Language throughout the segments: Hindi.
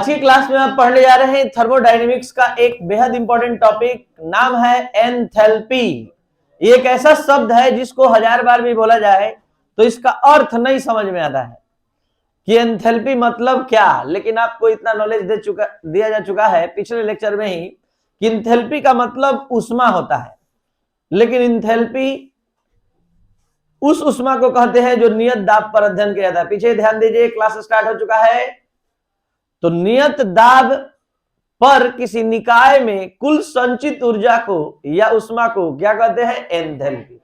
आज की क्लास में आप पढ़ने जा रहे हैं थर्मोडायनेमिक्स का एक बेहद इंपॉर्टेंट टॉपिक, नाम है एंथैल्पी। ये एक ऐसा शब्द है जिसको 1000 बार भी बोला जाए तो इसका अर्थ नहीं समझ में आता है कि एंथैल्पी मतलब क्या। लेकिन आपको इतना नॉलेज दिया जा चुका है पिछले लेक्चर में ही कि एंथैल्पी का मतलब ऊष्मा होता है, लेकिन एंथैल्पी उस ऊष्मा को कहते हैं जो नियत दाब पर अध्ययन किया जाता है। पीछे ध्यान दीजिए, क्लास स्टार्ट हो चुका है। तो नियत दाब पर किसी निकाय में कुल संचित ऊर्जा को या ऊष्मा को क्या कहते हैं? एंथैल्पी।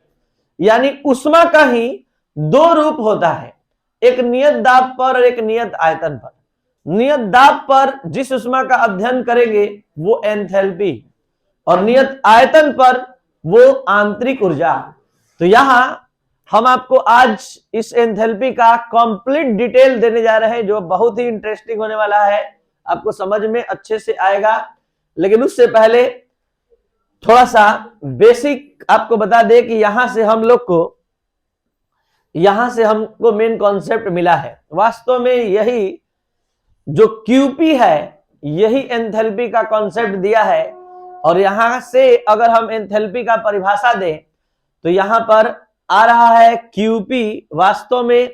यानी ऊष्मा का ही दो रूप होता है, एक नियत दाब पर और एक नियत आयतन पर। नियत दाब पर जिस ऊष्मा का अध्ययन करेंगे वो एंथैल्पी, और नियत आयतन पर वो आंतरिक ऊर्जा। तो यहां हम आपको आज इस एंथैल्पी का कंप्लीट डिटेल देने जा रहे हैं, जो बहुत ही इंटरेस्टिंग होने वाला है, आपको समझ में अच्छे से आएगा। लेकिन उससे पहले थोड़ा सा बेसिक आपको बता दें कि यहां से हमको मेन कॉन्सेप्ट मिला है। वास्तव में यही जो क्यूपी है, यही एंथैल्पी का कॉन्सेप्ट दिया है। और यहां से अगर हम एंथैल्पी का परिभाषा दें तो यहां पर आ रहा है क्यूपी। वास्तव में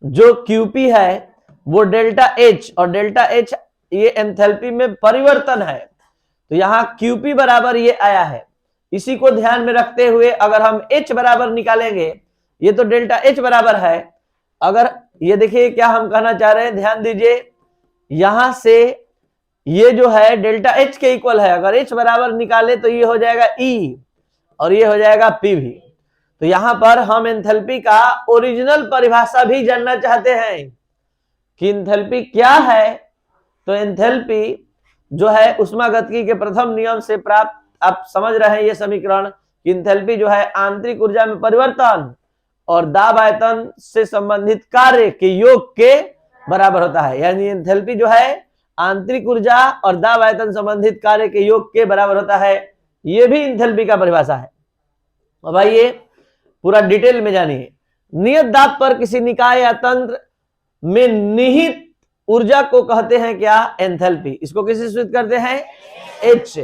जो क्यूपी है वो डेल्टा एच, और डेल्टा एच ये एंथैल्पी में परिवर्तन है। तो यहां क्यूपी बराबर ये आया है। इसी को ध्यान में रखते हुए अगर हम एच बराबर निकालेंगे, ये तो डेल्टा एच बराबर है। अगर ये देखिए क्या हम कहना चाह रहे हैं, ध्यान दीजिए, यहां से ये जो है डेल्टा एच के इक्वल है। अगर एच बराबर निकाले तो ये हो जाएगा ई और ये हो जाएगा पी भी। तो यहां पर हम एंथैल्पी का ओरिजिनल परिभाषा भी जानना चाहते हैं कि एंथैल्पी क्या है। तो एंथैल्पी जो है उष्मागतिकी के प्रथम नियम से प्राप्त, आप समझ रहे हैं ये समीकरण, कि एंथैल्पी जो है आंतरिक ऊर्जा में परिवर्तन और दाब आयतन से संबंधित कार्य के योग के बराबर होता है। यानी एंथैल्पी जो है आंतरिक ऊर्जा और दाब आयतन संबंधित कार्य के योग के बराबर होता है। ये भी एंथैल्पी का परिभाषा है। अब आइए पूरा डिटेल में जानिए। नियत दाब पर किसी निकाय या तंत्र में निहित ऊर्जा को कहते हैं क्या? एंथैल्पी। इसको किससे सूचित करते हैं? एच।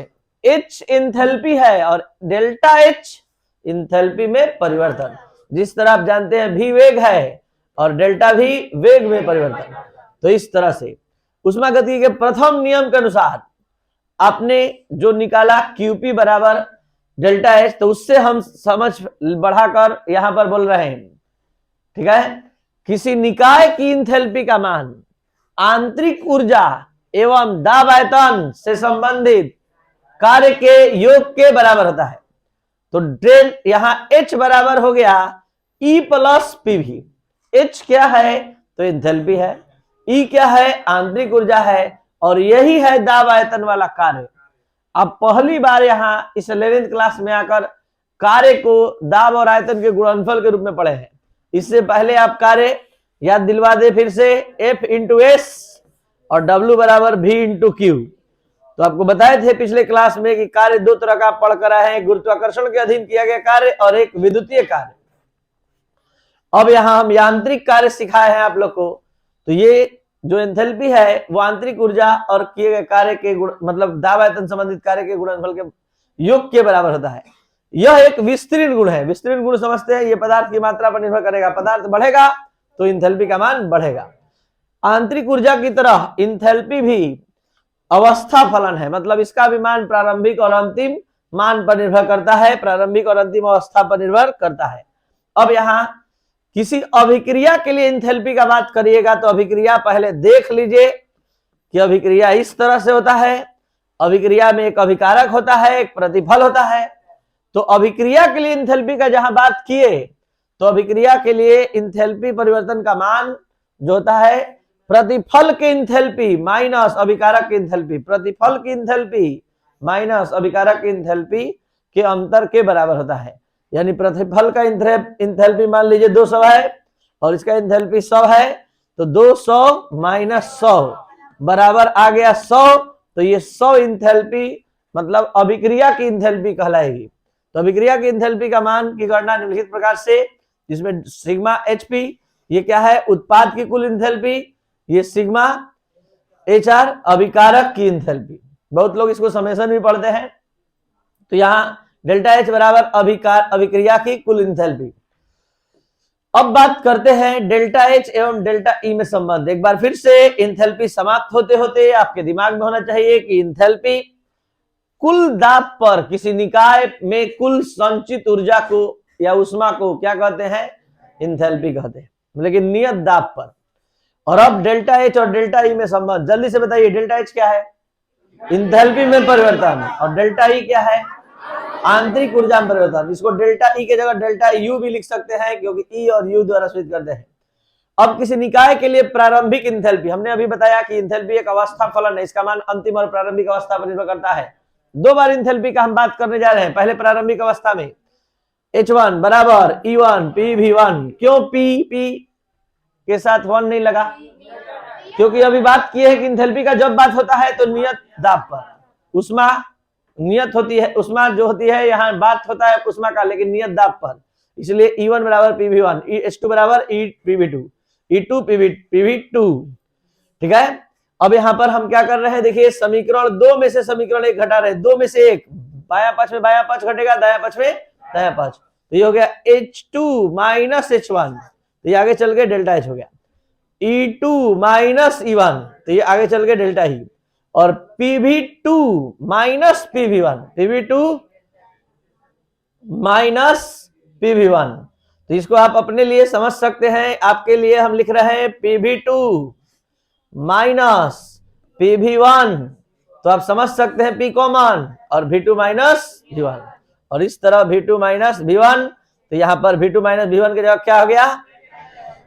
एच एंथैल्पी है और डेल्टा एच एंथैल्पी में परिवर्तन। जिस तरह आप जानते हैं भी वेग है और डेल्टा भी वेग में परिवर्तन। तो इस तरह से उष्मागतिकी के प्रथम नियम के अनुसार आपने जो निकाला क्यूपी बराबर डेल्टा एच, तो उससे हम समझ बढ़ाकर यहां पर बोल रहे हैं, ठीक है, किसी निकाय की एंथैल्पी का मान आंतरिक ऊर्जा एवं दाब आयतन से संबंधित कार्य के योग के बराबर होता है। तो डेल यहां एच बराबर हो गया ई प्लस पीवी। एच क्या है? तो एंथैल्पी है। ई क्या है? आंतरिक ऊर्जा है। और यही है दाब आयतन वाला कार्य। अब पहली बार यहां इस 11th क्लास में आकर कार्य को दाब और आयतन के गुणनफल के रूप में पढ़े हैं। इससे पहले आप कार्य याद दिलवा दे फिर से, F इंटू एस और W बराबर V इंटू क्यू। तो आपको बताए थे पिछले क्लास में कि कार्य दो तरह का पढ़ कर आए हैं, गुरुत्वाकर्षण के अधीन किया गया कार्य और एक विद्युतीय कार्य। अब यहां हम यांत्रिक कार्य सिखाए हैं आप लोग को। तो ये जो एंथैल्पी है वो आंतरिक ऊर्जा और किए गए कार्य के गुण, मतलब दाब आयतन संबंधित कार्य के गुणनफल के योग के बराबर होता है। यह एक विस्तीर्ण गुण है। विस्तीर्ण गुण समझते हैं, ये पदार्थ की मात्रा पर निर्भर करेगा। पदार्थ बढ़ेगा तो एंथैल्पी का मान बढ़ेगा। आंतरिक ऊर्जा की तरह एंथैल्पी भी अवस्था फलन है, मतलब इसका भी मान प्रारंभिक और अंतिम मान पर निर्भर करता है, प्रारंभिक और अंतिम अवस्था पर निर्भर करता है। अब यहाँ किसी अभिक्रिया के लिए एंथैल्पी का बात करिएगा तो अभिक्रिया पहले देख लीजिए कि अभिक्रिया इस तरह से होता है। अभिक्रिया में एक अभिकारक होता है, एक प्रतिफल होता है। तो अभिक्रिया के लिए एंथैल्पी का जहां बात किए तो अभिक्रिया के लिए एंथैल्पी परिवर्तन का मान जो होता है प्रतिफल की एंथैल्पी माइनस अभिकारक की एंथैल्पी, प्रतिफल की एंथैल्पी माइनस अभिकारक की एंथैल्पी के अंतर के बराबर होता है। यानी प्रतिफल का एंथैल्पी मान लीजिए 200 है और इसका एंथैल्पी 100 है, तो 200 माइनस 100 बराबर आ गया 100। तो ये 100 एंथैल्पी मतलब अभिक्रिया की एंथैल्पी कहलाएगी। तो अभिक्रिया की एंथैल्पी का मान की गणना निम्नलिखित प्रकार से, जिसमें सिग्मा एचपी ये क्या है, उत्पाद की कुल इंथैल्पी, ये सिग्मा HR अभिकारक की इंथैल्पी। बहुत लोग इसको समेशन भी पढ़ते हैं। तो यहाँ डेल्टा H बराबर अभिक्रिया की कुल इंथैल्पी। अब बात करते हैं डेल्टा H एवं डेल्टा E में संबंध। एक बार फिर से इंथैल्पी समाप्त होते होते आपके दिमाग में होना चाहिए कि इंथैल्पी कुल दाब पर किसी निकाय में कुल संचित ऊर्जा को या ऊष्मा को क्या कहते हैं, इंथैल्पी कहते हैं, लेकिन नियत दाब पर। और अब डेल्टा H और डेल्टा E में संबंध जल्दी से बताइए। डेल्टा H क्या है, इंथैल्पी में परिवर्तन, और डेल्टा E क्या है, आंतरिक ऊर्जा में परिवर्तन। इसको डेल्टा E के जगह डेल्टा U भी लिख सकते हैं, क्योंकि E और U द्वारा सूचित करते हैं। अब किसी निकाय के लिए प्रारंभिक इंथैल्पी, हमने अभी बताया कि इंथैल्पी एक अवस्था फलन है, इसका मान अंतिम और प्रारंभिक अवस्था पर निर्भर करता है। दो बार इंथैल्पी का हम बात करने जा रहे हैं। पहले प्रारंभिक अवस्था में H1 बराबर E1 PV1। क्यों P के साथ 1 नहीं लगा, क्योंकि अभी बात की है कि इंथैल्पी का जब बात होता है तो नियत दाब पर, उष्मा नियत होती है, उष्मा जो होती है यहाँ बात होता है उष्मा का, लेकिन नियत दाब पर। इसलिए E1 बराबर PV1, H2 बराबर EPV2, E2 PV2। ठीक है। अब यहाँ पर हम क्या कर रहे हैं, देखिए समीकरण 2 में से समीकरण 1 घटा रहे हैं, 2 में से 1, बायां पक्ष में बायां पक्ष घटेगा, दायां पक्ष में दायां पक्ष। तो ये हो गया H2 माइनस H1, तो ये आगे चल के डेल्टा H हो गया। E2 माइनस E1, तो ये आगे चल के डेल्टा E। और PV2 minus PV1, PV2 minus PV1, तो इसको आप अपने लिए समझ सकते हैं। आपके लिए हम लिख रहे हैं PV2 माइनस PV1, तो आप समझ सकते हैं P कॉमन और V2 माइनस V1, और इस तरह V2 माइनस V1, तो यहां पर V2 माइनस V1 की जगह क्या हो गया,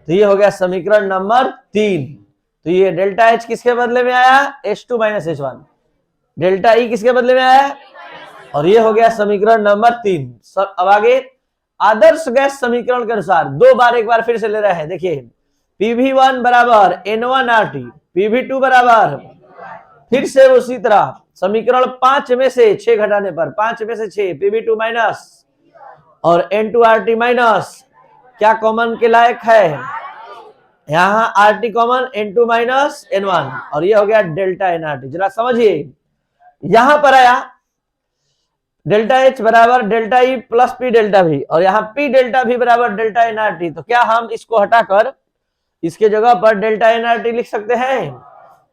तो ये हो गया समीकरण नंबर 3। तो ये डेल्टा H किसके बदले में आया, H2 minus H1। Delta E किसके बदले में आया, और ये हो गया समीकरण नंबर 3। सब अब आगे आदर्श गैस समीकरण के अनुसार दो बार एक बार फिर से ले रहे हैं। देखिए PV1 बराबर N1RT, PV2 बराबर, फिर से उसी तरह समीकरण 5 में से 6 घटाने पर 5 में से 6 PV2 माइनस और N2RT माइनस, क्या कॉमन के लायक है, यहाँ RT common, N2 minus N1, और ये हो गया डेल्टा NRT। जरा समझिए, यहां पर आया डेल्टा H बराबर delta E plus P delta V, और यहाँ P डेल्टा V बराबर डेल्टा NRT। तो क्या हम इसको हटाकर इसके जगह पर डेल्टा NRT लिख सकते हैं?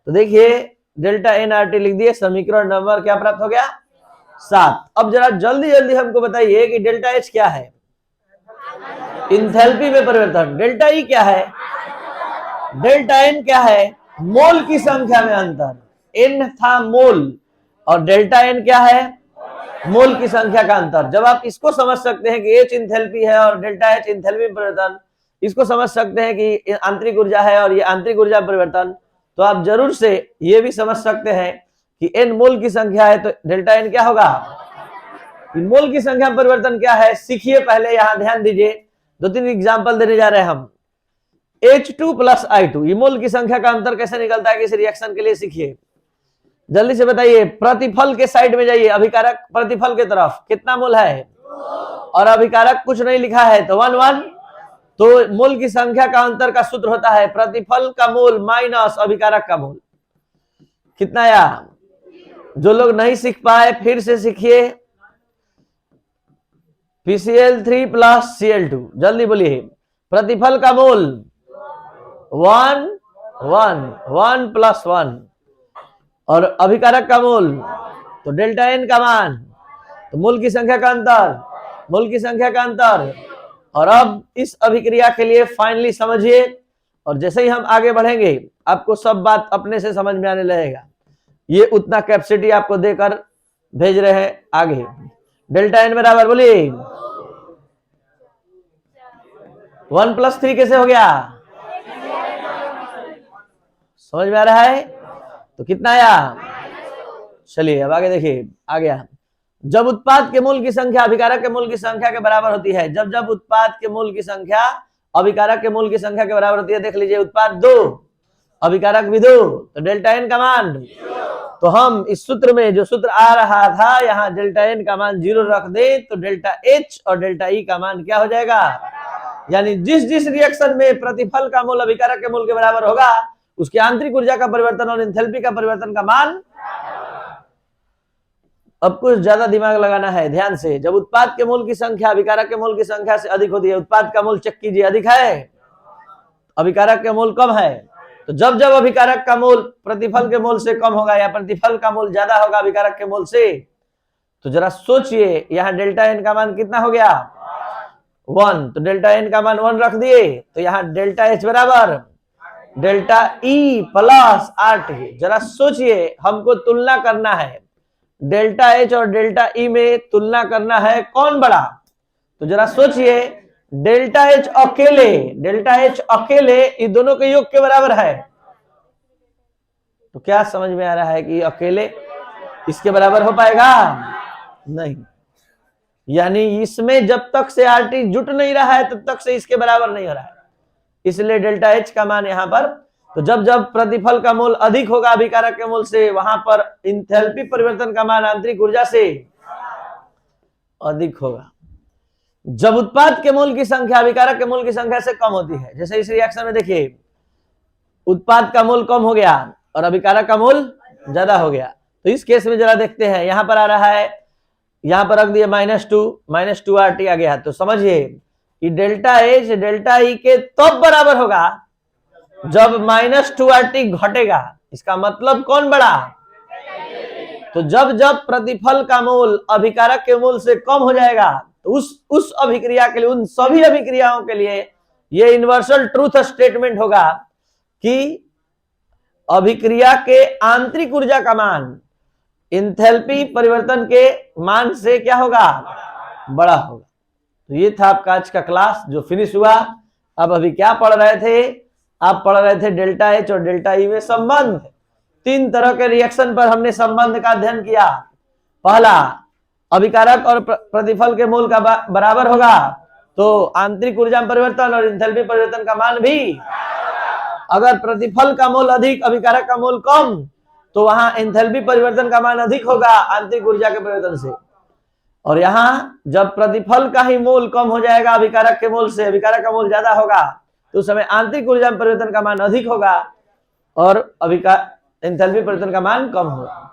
तो देखिए डेल्टा NRT लिख दिए, समीकरण नंबर क्या प्राप्त हो गया, 7। अब जरा जल्दी जल्दी हमको बताइए कि डेल्टा H क्या है, इंथैल्पी में परिवर्तन। डेल्टा E क्या है, डेल्टा N क्या है, मोल की संख्या में अंतर, N था मोल और डेल्टा N क्या है, मोल की संख्या का अंतर। जब आप इसको समझ सकते हैं कि H इंथैल्पी है और डेल्टा H इंथैल्पी में परिवर्तन, इसको समझ सकते हैं कि आंतरिक ऊर्जा है और ये आंतरिक ऊर्जा परिवर्तन, तो आप जरूर से ये भी समझ सकते हैं कि N मोल की संख्या है तो डेल्टा N क्या होगा। मोल की संख्या परिवर्तन क्या है, सीखिए। पहले यहां ध्यान दीजिए, 2-3 एग्जाम्पल देने जा रहे हैं हम। H2 प्लस I2, ये मोल की संख्या का अंतर कैसे निकलता है इस रिएक्शन के लिए सीखिए। जल्दी से बताइए, प्रतिफल के साइड में जाइए, अभिकारक प्रतिफल के तरफ, कितना मोल है, और अभिकारक कुछ नहीं लिखा है तो 1 तो मोल की संख्या का अंतर का सूत्र होता है प्रतिफल का मोल माइनस अभिकारक का मोल। कितना आया, जो लोग नहीं सीख पाए फिर से सीखिए। PCl3 प्लस Cl2, जल्दी बोलिए। प्रतिफल का मोल 1 प्लस 1, और अभिकारक का मोल तो डेल्टा N का मान, तो मोल की संख्या का अंतर, मोल की संख्या का अंतर। और अब इस अभिक्रिया के लिए फाइनली समझिए, और जैसे ही हम आगे बढ़ेंगे आपको सब बात अपने से समझ में आने लगेगा। ये उतना कैपेसिटी आपको देकर भेज रहे हैं आगे। डेल्टा N बराबर बोलिए 1 प्लस 3 कैसे हो गया, समझ में आ रहा है, तो कितना आया। चलिए अब आगे देखिए, आ गया। जब उत्पाद के मोल की संख्या अभिकारक के मोल की संख्या के बराबर होती है, जब उत्पाद के मोल की संख्या अभिकारक के मोल की संख्या के बराबर होती है, देख लीजिए उत्पाद 2 अभिकारक भी 2, तो डेल्टा N का मान, तो हम इस सूत्र में जो सूत्र आ रहा था यहाँ डेल्टा N का मान 0 रख दे तो डेल्टा H और डेल्टा E का मान क्या हो जाएगा, यानी जिस जिस रिएक्शन में प्रतिफल का मोल अभिकारक के मोल के बराबर होगा उसकी आंतरिक ऊर्जा का परिवर्तन और एंथैल्पी का परिवर्तन का मान। अब कुछ ज्यादा दिमाग लगाना है ध्यान से। जब उत्पाद के मोल की संख्या अभिकारक के मोल की संख्या से अधिक होती है, उत्पाद का मोल चेक कीजिए अधिक है, अभिकारक के मोल कम है, तो जब जब अभिकारक का मोल प्रतिफल के मोल से कम होगा या प्रतिफल का मोल ज्यादा होगा अभिकारक के मोल से, तो जरा सोचिए यहाँ डेल्टा एन का मान कितना हो गया 1, तो डेल्टा एन का मान 1 रख दिए, तो यहाँ डेल्टा एच बराबर डेल्टा ई प्लस RT। जरा सोचिए हमको तुलना करना है डेल्टा एच और डेल्टा ई में तुलना करना है कौन बड़ा, तो जरा सोचिए डेल्टा एच अकेले इन दोनों के योग के बराबर है, तो क्या समझ में आ रहा है कि अकेले इसके बराबर हो पाएगा नहीं, यानी इसमें जब तक से RT जुट नहीं रहा है तब तक से इसके बराबर नहीं हो रहा है, इसलिए डेल्टा एच का मान यहां पर, तो जब जब प्रतिफल का मोल अधिक होगा अभिकारक के मोल से वहां पर एंथैल्पी परिवर्तन का मान आंतरिक ऊर्जा से अधिक होगा। जब उत्पाद के मोल की संख्या अभिकारक के मोल की संख्या से कम होती है, जैसे इस रिएक्शन में देखिए उत्पाद का मोल कम हो गया और अभिकारक का मोल ज्यादा हो गया, तो इस केस में जरा देखते हैं यहां पर आ रहा है, यहां पर रख दिया -2 RT आ गया, तो समझिए कि डेल्टा एच डेल्टा ई के तब बराबर होगा जब -2 RT घटेगा, इसका मतलब कौन बड़ा, तो जब जब प्रतिफल का मोल अभिकारक के मोल से कम हो जाएगा तो उस अभिक्रिया के लिए, उन सभी अभिक्रियाओं के लिए यह यूनिवर्सल ट्रूथ स्टेटमेंट होगा कि अभिक्रिया के आंतरिक ऊर्जा का मान एंथैल्पी परिवर्तन के मान से क्या होगा, बड़ा होगा। तो ये था आपका आज का क्लास जो फिनिश हुआ। अब अभी क्या पढ़ रहे थे, आप पढ़ रहे थे डेल्टा एच और डेल्टा ई में संबंध। 3 तरह के रिएक्शन पर हमने संबंध का अध्ययन किया। पहला, अभिकारक और प्रतिफल के मोल का बराबर होगा तो आंतरिक ऊर्जा में परिवर्तन और एंथैल्पी परिवर्तन का मान भी, अगर प्रतिफल का मोल अधिक अभिकारक का मोल कम तो वहां एंथैल्पी परिवर्तन का मान अधिक होगा आंतरिक ऊर्जा के परिवर्तन से, और यहाँ जब प्रतिफल का ही मोल कम हो जाएगा अभिकारक के मोल से, अभिकारक का मोल ज्यादा होगा तो उस समय आंतरिक ऊर्जा में परिवर्तन का मान अधिक होगा और एंथैल्पी परिवर्तन का मान कम होगा।